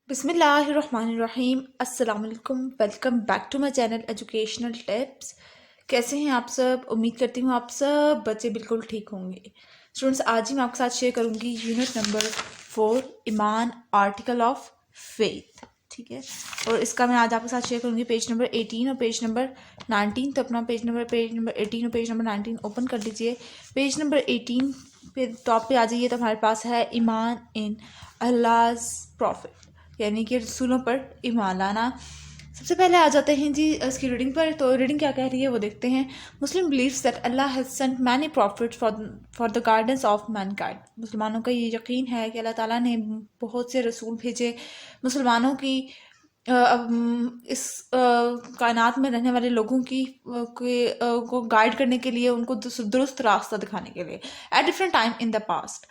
بسم اللہ الرحمن الرحیم، السلام علیکم، welcome back to my channel educational tips. کیسے ہیں آپ سب؟ امید کرتی ہوں آپ سب بچے بالکل ٹھیک ہوں گے۔ اسٹوڈنٹس، آج ہی میں آپ کے ساتھ شیئر کروں گی یونٹ نمبر 4، ایمان، آرٹیکل آف فیتھ، ٹھیک ہے؟ اور اس کا میں آج آپ کے ساتھ شیئر کروں گی پیج نمبر 18 اور پیج نمبر 19۔ تو اپنا پیج نمبر 18 اور پیج نمبر 19 اوپن کر لیجئے۔ پیج نمبر 18 پہ ٹاپ پہ آ جائیے تو ہمارے پاس ہے ایمان ان اللہ's پروفٹ، یعنی کہ رسولوں پر ایمان لانا۔ سب سے پہلے آ جاتے ہیں جی اس کی ریڈنگ پر۔ تو ریڈنگ کیا کہہ رہی ہے وہ دیکھتے ہیں۔ Muslim believes that Allah has sent many prophets for the guidance of mankind. مسلمانوں کا یہ یقین ہے کہ اللہ تعالیٰ نے بہت سے رسول بھیجے مسلمانوں کی اس کائنات میں رہنے والے لوگوں کو گائیڈ کرنے کے لیے، ان کو درست راستہ دکھانے کے لیے۔ At different time in the past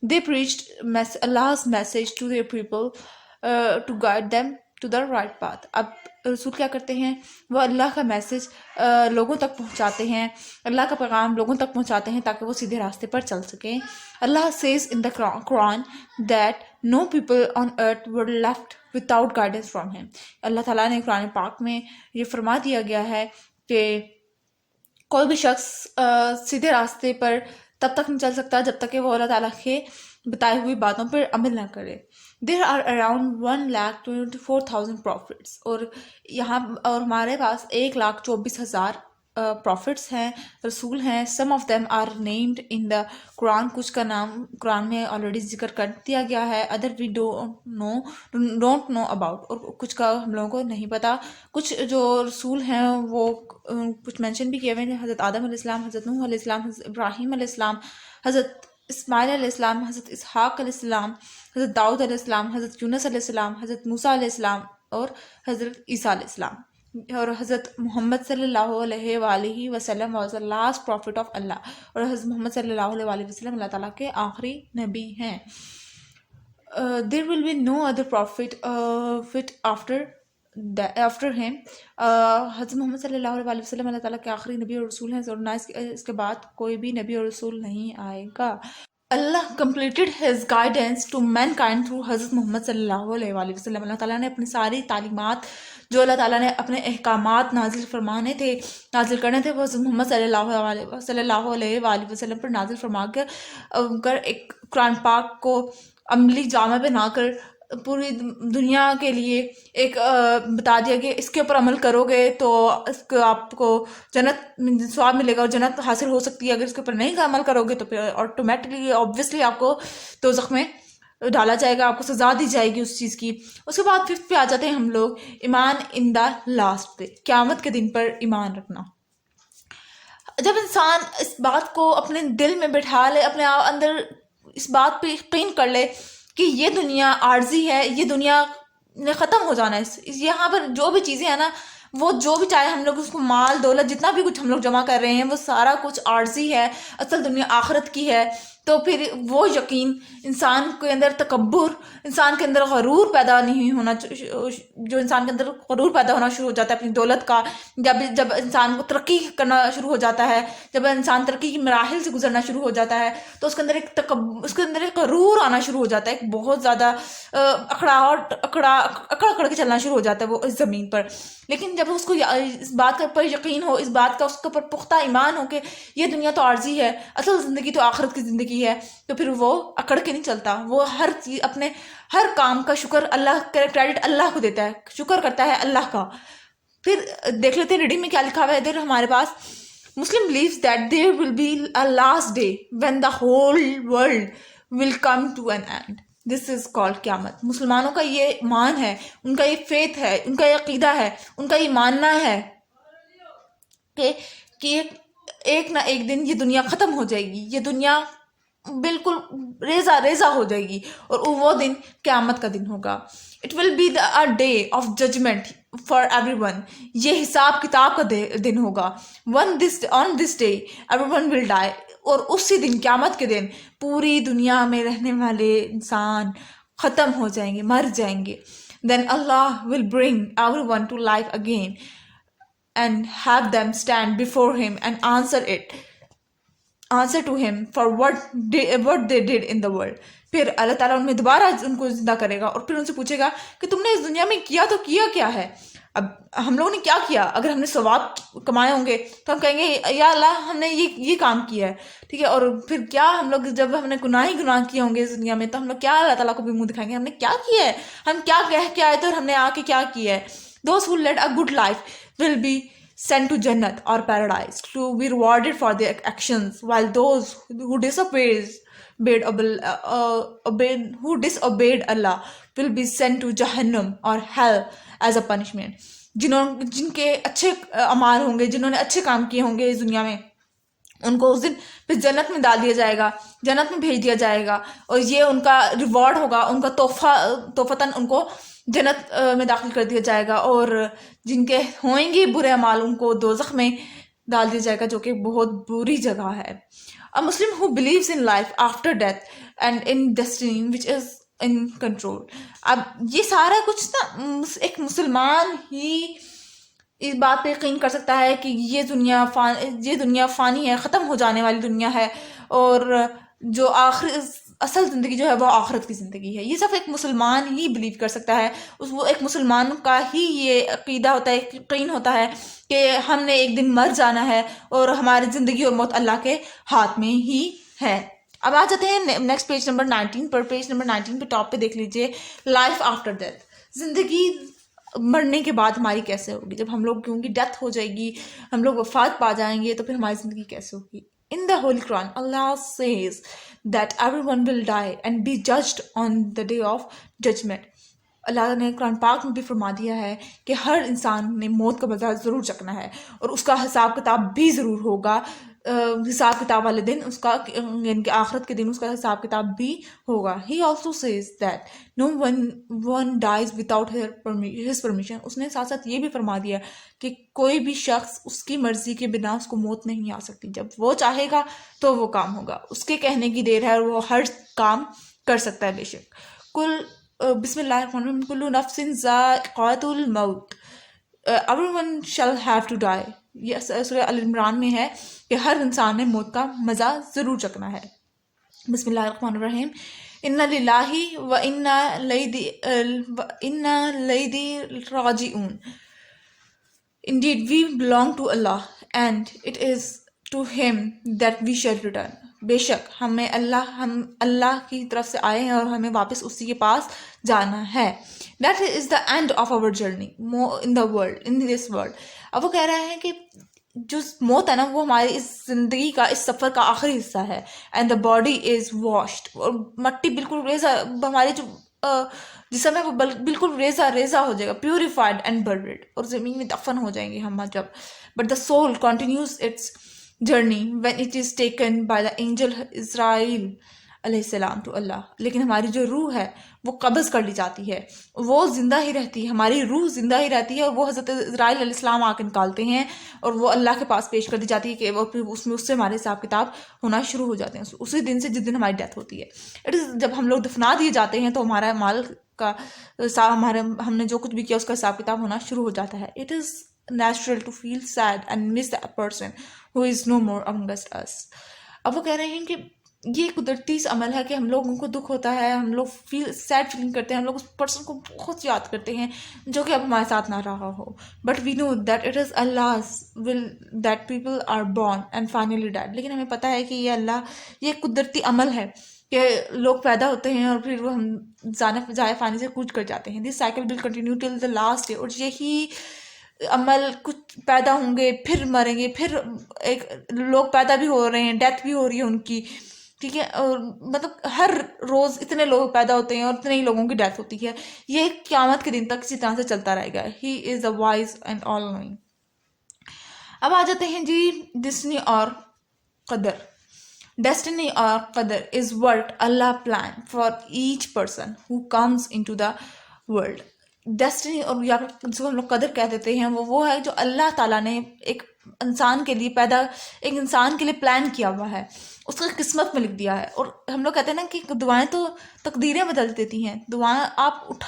they preached Allah's message to their people to guide them to the right path۔ اب رسول کیا کرتے ہیں؟ وہ اللہ کا میسج لوگوں تک پہنچاتے ہیں، اللہ کا پیغام لوگوں تک پہنچاتے ہیں تاکہ وہ سیدھے راستے پر چل سکیں۔ اللہ says in the Quran that no people on earth were left without guidance from him۔ اللہ تعالیٰ نے قرآن پاک میں یہ فرما دیا گیا ہے کہ کوئی بھی شخص سیدھے راستے پر تب تک نہیں چل سکتا جب تک کہ وہ اللہ تعالیٰ کے بتائی ہوئی باتوں پر عمل نہ کرے۔ There are around 1,24,000 prophets، اور ہمارے پاس 1,24,000 prophets ہیں، رسول ہیں۔ Some of them are named in the Quran، کچھ کا نام قرآن میں آلریڈی ذکر کر دیا گیا ہے۔ Other we don't know about، اور کچھ کا ہم لوگوں کو نہیں پتا۔ کچھ جو رسول ہیں وہ کچھ مینشن بھی کیے ہوئے ہیں، حضرت آدم علیہ السلام، حضرت نوح علیہ السلام، حضرت ابراہیم علیہ السلام، حضرت اسماعیل علیہ السلام، حضرت اسحاق علیہ السلام، حضرت داؤد علیہ السلام، حضرت یونس علیہ السلام، حضرت موسیٰ علیہ السلام اور حضرت عیسیٰ علیہ السلام۔ اور حضرت محمد صلی اللہ علیہ وآلہ وسلم was the last prophet of اللہ، اور حضرت محمد صلی اللہ علیہ وآلہ وسلم اللہ تعالیٰ کے آخری نبی ہیں۔ there will be no other prophet fit after him۔ حضرت محمد صلی اللہ علیہ وآلہ وسلم اللہ تعالیٰ کے آخری نبی اور رسول ہیں، اور نہ اس کے بعد کوئی بھی نبی اور رسول نہیں آئے گا۔ اللہ completed his guidance to mankind through حضرت محمد صلی اللہ علیہ وآلہ وسلم۔ اللہ تعالیٰ نے اپنی ساری تعلیمات جو اللہ تعالیٰ نے اپنے احکامات نازل کرنے تھے وہ حضرت محمد صلی اللہ علیہ وآلہ وسلم پر نازل فرما کر ایک قرآن پاک کو عملی جامہ بنا کر پوری دنیا کے لیے ایک بتا دیا کہ اس کے اوپر عمل کرو گے تو آپ کو جنت ثواب ملے گا اور جنت حاصل ہو سکتی ہے۔ اگر اس کے اوپر نہیں عمل کرو گے تو پھر آٹومیٹکلی آبویسلی آپ کو دوزخ میں ڈالا جائے گا، آپ کو سزا دی جائے گی اس چیز کی۔ اس کے بعد 5th پہ آ جاتے ہیں ہم لوگ، ایمان ان دا لاسٹ ڈے، قیامت کے دن پر ایمان رکھنا۔ جب انسان اس بات کو اپنے دل میں بٹھا لے، اپنے اندر اس بات پہ یقین کر لے کہ یہ دنیا عارضی ہے، یہ دنیا نے ختم ہو جانا ہے، یہاں پر جو بھی چیزیں ہیں نا، وہ جو بھی چاہے ہم لوگ اس کو مال دولت جتنا بھی کچھ ہم لوگ جمع کر رہے ہیں وہ سارا کچھ عارضی ہے، اصل دنیا آخرت کی ہے۔ تو پھر وہ یقین انسان کے اندر تکبر، انسان کے اندر غرور پیدا نہیں ہونا، جو انسان کے اندر غرور پیدا ہونا شروع ہو جاتا ہے اپنی دولت کا، جب انسان کو ترقی کرنا شروع ہو جاتا ہے، جب انسان ترقی کی مراحل سے گزرنا شروع ہو جاتا ہے تو اس کے اندر ایک غرور آنا شروع ہو جاتا ہے، ایک بہت زیادہ اکڑ کے چلنا شروع ہو جاتا ہے وہ اس زمین پر۔ لیکن جب اس کو اس بات پر یقین ہو، اس بات کا اس کے اوپر پختہ ایمان ہو کہ یہ دنیا تو عارضی ہے، اصل زندگی تو آخرت کی زندگی ہے، تو پھر وہ اکڑ کے نہیں چلتا، وہ ہر چیز اپنے ہر کام کا شکر اللہ، کریڈٹ اللہ کو دیتا ہے، شکر کرتا ہے اللہ کا۔ پھر دیکھ لیتے ہیں ریڈنگ میں کیا لکھا ہوا ہے ادھر ہمارے پاس۔ Muslim believes that there will be a last day when the whole world will come to an end۔ This is called قیامت۔ مسلمانوں کا یہ ایمان ہے، ان کا یہ فیتھ ہے، ان کا یہ عقیدہ ہے، ان کا یہ ماننا ہے کہ ایک نہ ایک دن یہ دنیا ختم ہو جائے گی، یہ دنیا بالکل ریزہ ہو جائے گی، اور وہ دن قیامت کا دن ہوگا۔ It will be a day of judgment for everyone۔ یہ حساب کتاب کا دن ہوگا۔ On this day everyone will die۔ اور اسی دن، قیامت کے دن، پوری دنیا میں رہنے والے انسان ختم ہو جائیں گے، مر جائیں گے۔ Then Allah will bring everyone to life again and have them stand before him and answer it۔ Answer to him for what they did in the world. پھر اللہ تعالیٰ ان میں دوبارہ ان کو زندہ کرے گا اور پھر ان سے پوچھے گا کہ تم نے اس دنیا میں کیا تو کیا کیا ہے. اب ہم لوگوں نے کیا کیا؟ اگر ہم نے ثواب کمائے ہوں گے تو ہم کہیں گے یا اللہ ہم نے یہ کام کیا ہے، ٹھیک ہے. اور پھر کیا ہم لوگ جب ہم نے گناہ کیے ہوں گے اس دنیا میں تو ہم لوگ کیا اللہ تعالیٰ کو بھی منہ دکھائیں گے ہم نے کیا کیا ہے، ہم کیا کہہ کے آئے تھے اور ہم نے آ کے کیا کیا ہے. Those who led a good life will be sent to Jannat or paradise to be rewarded for their actions, while those who disobeyed Allah will be sent to Jahannam or hell as a punishment. جن کے اچھے اعمال ہوں گے، جنہوں نے اچھے کام کیے ہوں گے اس دنیا میں، ان کو اس دن پھر جنت میں ڈال دیا جائے گا، جنت میں بھیج دیا جائے گا، اور یہ ان کا ریوارڈ ہوگا، ان کا تحفتاً ان کو جنت میں داخل کر دیا جائے گا. اور جن کے ہوئیں گے برے اعمال ان کو دوزخ میں ڈال دیا جائے گا، جو کہ بہت بری جگہ ہے. A Muslim who believes in life after death and in destiny which is in control. اب یہ سارا کچھ نا ایک مسلمان ہی اس بات پہ یقین کر سکتا ہے کہ یہ دنیا فانی ہے، ختم ہو جانے والی دنیا ہے، اور جو اصل زندگی جو ہے وہ آخرت کی زندگی ہے. یہ صرف ایک مسلمان ہی بلیو کر سکتا ہے. وہ ایک مسلمان کا ہی یہ عقیدہ ہوتا ہے، یقین ہوتا ہے کہ ہم نے ایک دن مر جانا ہے اور ہماری زندگی اور موت اللہ کے ہاتھ میں ہی ہے. اب آ جاتے ہیں نیکسٹ پیج نمبر 19 پر. پیج نمبر 19 پہ ٹاپ پہ دیکھ لیجئے لائف آفٹر ڈیتھ. زندگی مرنے کے بعد ہماری کیسے ہوگی؟ جب ہم لوگ کیونکہ ڈیتھ ہو جائے گی، ہم لوگ وفات پا جائیں گے، تو پھر ہماری زندگی کیسے ہوگی؟ In the Holy Quran, Allah says that everyone will die and be judged on the day of judgment. اللہ نے قرآن پاک میں بھی فرما دیا ہے کہ ہر انسان نے موت کا مزہ ضرور چکھنا ہے اور اس کا حساب کتاب بھی ضرور ہوگا. حساب کتاب والے دن اس کا، یعنی کہ آخرت کے دن اس کا حساب کتاب بھی ہوگا. He also says that no one dies without his permission. اس نے ساتھ ساتھ یہ بھی فرما دیا کہ کوئی بھی شخص اس کی مرضی کے بنا اس کو موت نہیں آ سکتی. جب وہ چاہے گا تو وہ کام ہوگا، اس کے کہنے کی دیر ہے اور وہ ہر کام کر سکتا ہے. بے شک بسم اللہ الرحمن الرحیم کل نفس ذائقۃ الموت everyone shall have to die. یہ سورہ ال عمران میں ہے کہ ہر انسان نے موت کا مزہ ضرور چکنا ہے. بسم اللہ الرحمن الرحیم انا للہ و انا الیہ راجعون. Indeed we belong to Allah and it is to him that we shall return. بے شک ہم اللہ کی طرف سے آئے ہیں اور ہمیں واپس اسی کے پاس جانا ہے. That is the end of our journey in the world, in this world. اب وہ کہہ رہے ہیں کہ جو موت ہے نا وہ ہماری اس زندگی کا، اس سفر کا آخری حصہ ہے. And the body is washed. اور مٹی بالکل ریزہ، ہمارے جو جسم ہے وہ بالکل ریزہ ہو جائے گا. Purified and buried. اور زمین میں دفن ہو جائیں گے ہم جب. But the soul continues its journey when it is taken by the angel Israel علیہ السلام to Allah. لیکن ہماری جو روح ہے وہ قبض کر لی جاتی ہے، وہ زندہ ہی رہتی ہے، ہماری روح زندہ ہی رہتی ہے، اور وہ حضرت اسرائیل علیہ السلام آ کے نکالتے ہیں اور وہ اللہ کے پاس پیش کر دی جاتی ہے کہ وہ پھر اس سے ہمارے حساب کتاب ہونا شروع ہو جاتے ہیں اسی دن سے جس دن ہماری ڈیتھ ہوتی ہے. جب ہم لوگ دفنا دیے جاتے ہیں تو ہمارا مال کا ہم نے جو کچھ بھی کیا اس کا حساب کتاب ہونا شروع ہو جاتا ہے. It is natural to feel sad and miss the person who is no more amongst us. اب وہ کہہ رہے ہیں کہ یہ قدرتی عمل ہے کہ ہم لوگوں کو دکھ ہوتا ہے، ہم لوگ سیڈ فیلنگ کرتے ہیں، ہم لوگ اس پرسن کو بہت یاد کرتے ہیں جو کہ اب ہمارے ساتھ نہ رہا ہو. But we know that it is Allah's will that people are born and finally dead. لیکن ہمیں پتہ ہے کہ یہ قدرتی عمل ہے کہ لوگ پیدا ہوتے ہیں اور پھر وہ ہم ضائع فانی سے کوچ کر جاتے ہیں. This cycle will continue till the last day. اور یہی عمل کچھ پیدا ہوں گے پھر مریں گے، پھر ایک لوگ پیدا بھی ہو رہے ہیں، ڈیتھ بھی ہو رہی ہے ان کی، ٹھیک ہے. اور مطلب ہر روز اتنے لوگ پیدا ہوتے ہیں اور اتنے ہی لوگوں کی ڈیتھ ہوتی ہے. یہ قیامت کے دن تک اسی طرح سے چلتا رہے گا. He is the wise and all knowing. اب آ جاتے ہیں جی ڈیسٹنی اور قدر. Destiny or qadar is what Allah planned for each person who comes into the world. Destiny اور یا جس کو ہم لوگ قدر کہہ دیتے ہیں وہ ہے جو اللہ تعالیٰ نے ایک انسان کے لیے پلان کیا ہوا ہے، اس کا قسمت میں لکھ دیا ہے. اور ہم لوگ کہتے ہیں نا کہ دعائیں تو تقدیریں بدل دیتی ہیں. دعائیں آپ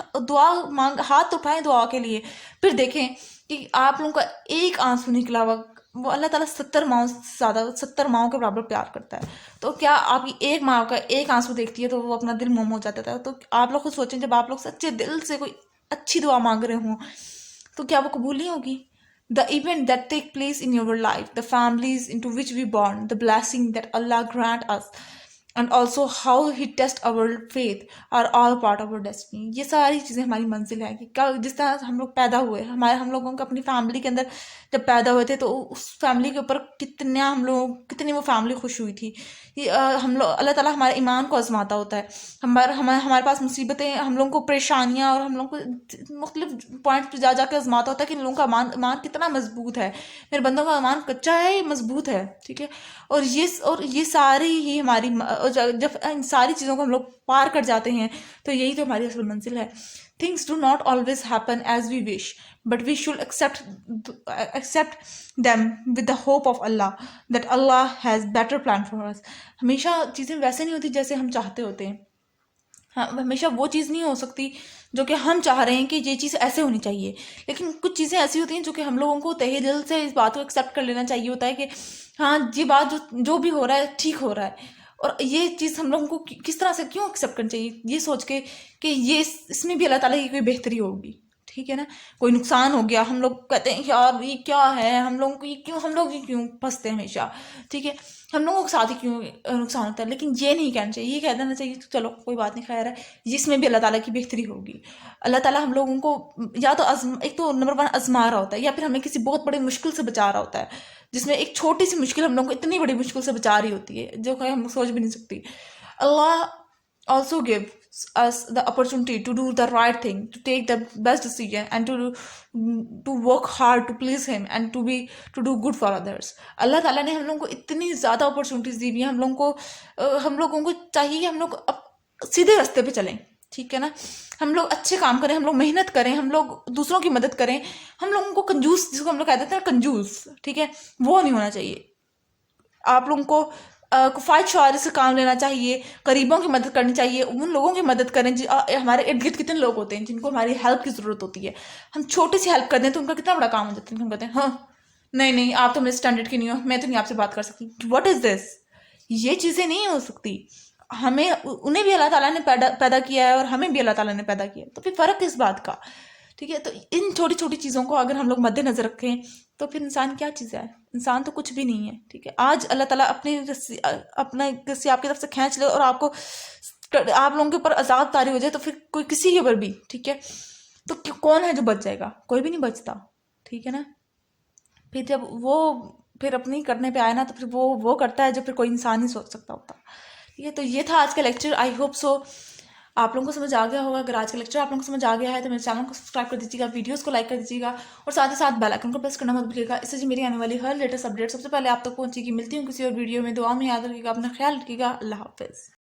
ہاتھ اٹھائیں دعا کے لیے، پھر دیکھیں کہ آپ لوگوں کا ایک آنسو نکلا ہوا وہ اللہ تعالیٰ 70 ماؤں سے زیادہ 70 ماؤں کے برابر پیار کرتا ہے. تو کیا آپ کی ایک ماں کا ایک آنسو دیکھتی ہے تو وہ اپنا دل موم ہو جاتا تھا؟ تو آپ لوگ خود سوچیں، جب آپ لوگ سچے دل سے کوئی اچھی دعا مانگ رہے ہوں تو کیا وہ قبول نہیں ہوگی؟ The event that take place in your life, the families into which we born, the blessing that Allah grant us, and also how he test our faith are all part of our destiny. یہ ساری چیزیں ہماری منزل ہے کہ جس طرح ہم لوگ پیدا ہوئے، ہم لوگوں کو اپنی فیملی کے اندر جب پیدا ہوئے تھے تو اس فیملی کے اوپر کتنی وہ فیملی خوش ہوئی تھی. ہم لوگ اللہ تعالیٰ ہمارے ایمان کو آزماتا ہوتا ہے. ہمارے پاس مصیبتیں، ہم لوگوں کو پریشانیاں اور ہم لوگوں کو مختلف پوائنٹ پہ جا کے آزماتا ہوتا ہے کہ ان لوگوں کا ایمان کتنا مضبوط ہے. میرے بندوں کا ایمان کچا ہے، مضبوط ہے، ٹھیک ہے. اور یہ ساری ہی ہماری جب ان ساری چیزوں کو ہم لوگ پار کر جاتے ہیں تو یہی تو ہماری اصل منزل ہے. Things do not always happen as we wish, but we should accept them with the hope of Allah, that Allah has better plan for us. ہمیشہ چیزیں ویسے نہیں ہوتی جیسے ہم چاہتے ہوتے ہیں. ہمیشہ وہ چیز نہیں ہو سکتی جو کہ ہم چاہ رہے ہیں کہ یہ چیز ایسے ہونی چاہیے، لیکن کچھ چیزیں ایسی ہوتی ہیں جو کہ ہم لوگوں کو تہہ دل سے اس بات کو ایکسیپٹ کر لینا چاہیے ہوتا ہے کہ ہاں یہ بات جو بھی ہو رہا ہے ٹھیک ہو رہا ہے. اور یہ چیز ہم لوگوں کو کس طرح سے کیوں ایکسیپٹ کرنی چاہیے، یہ سوچ کے کہ یہ اس میں بھی اللہ تعالیٰ کی کوئی بہتری ہوگی. ٹھیک ہے نا. کوئی نقصان ہو گیا، ہم لوگ کہتے ہیں یار یہ کیا ہے، ہم لوگ کیوں پھنستے ہیں ہمیشہ. ٹھیک ہے، ہم لوگوں کے ساتھ ہی کیوں نقصان ہوتا ہے. لیکن یہ نہیں کہنا چاہیے، یہ کہہ دینا چاہیے چلو کوئی بات نہیں، خیر ہے، جس میں بھی اللہ تعالیٰ کی بہتری ہوگی. اللہ تعالیٰ ہم لوگوں کو یا تو ایک تو نمبر 1 آزما رہا ہوتا ہے، یا پھر ہمیں کسی بہت بڑی مشکل سے بچا رہا ہوتا ہے، جس میں ایک چھوٹی سی مشکل ہم لوگوں کو اتنی بڑی مشکل سے بچا رہی ہوتی ہے جو کہ ہم سوچ بھی نہیں سکتی. اللہ also gives us the opportunity to do the right thing, to take the best decision, and to work hard to please him, and to do good for others. اللہ تعالیٰ نے ہم لوگوں کو اتنی زیادہ اپرچونیٹیز دی ہوئی ہیں. ہم لوگوں کو چاہیے کہ ہم لوگ سیدھے راستے پہ چلیں. ٹھیک ہے نا. ہم لوگ اچھے کام کریں، ہم لوگ محنت کریں، ہم لوگ دوسروں کی مدد کریں. ہم لوگوں کو کنجوس، جس کو ہم لوگ کہتے ہیں کنجوس، ٹھیک ہے، وہ نہیں ہونا چاہیے. آپ لوگوں کو کفایت شعاری سے کام لینا چاہیے، غریبوں کی مدد کرنی چاہیے. ان لوگوں کی مدد کریں ہمارے ارد گرد کتنے لوگ ہوتے ہیں جن کو ہماری ہیلپ کی ضرورت ہوتی ہے. ہم چھوٹی سی ہیلپ کر دیں تو ان کا کتنا بڑا کام ہو جاتا ہے. ہم کہتے ہیں ہاں نہیں آپ تو میرے اسٹینڈرڈ کی نہیں ہو، میں تو نہیں آپ سے بات کر سکتی. واٹ از دس؟ یہ چیزیں نہیں ہو سکتی. انہیں بھی اللہ تعالیٰ نے پیدا کیا ہے اور ہمیں بھی اللہ تعالیٰ نے پیدا کیا ہے، تو پھر فرق کس بات کا. ٹھیک ہے. تو ان چھوٹی چھوٹی چیزوں کو اگر ہم لوگ مد نظر رکھیں تو پھر انسان کیا چیز ہے؟ انسان تو کچھ بھی نہیں ہے. ٹھیک ہے. آج اللہ تعالیٰ اپنا رسی آپ کی طرف سے کھینچ لے اور آپ لوگوں کے اوپر عذاب طاری ہو جائے تو پھر کوئی کسی کے اوپر بھی، ٹھیک ہے، تو کون ہے جو بچ جائے گا؟ کوئی بھی نہیں بچتا. ٹھیک ہے نا. پھر جب وہ پھر اپنی کرنے پہ آئے نا تو پھر وہ کرتا ہے جو پھر کوئی انسان نہیں سوچ سکتا ہوتا. ٹھیک ہے. تو یہ تھا آج کا لیکچر. آئی ہوپ سو آپ لوگوں کو سمجھ آ گیا ہوگا. اگر آج کا لیکچر آپ لوگوں کو سمجھ آ گیا ہے تو میرے چینل کو سبسکرائب کر دیجیے گا، ویڈیوز کو لائک کر دیجیے گا، اور ساتھ ہی ساتھ بیل آئکن کو پریس کرنا مت بھولیے گا. اس سے میری آنے والی ہر لیٹسٹ اپڈیٹ سب سے پہلے آپ تک پہنچے گی. ملتی ہوں کسی اور ویڈیو میں. دعا میں یاد رکھیے گا، اپنا خیال رکھیے گا. اللہ حافظ.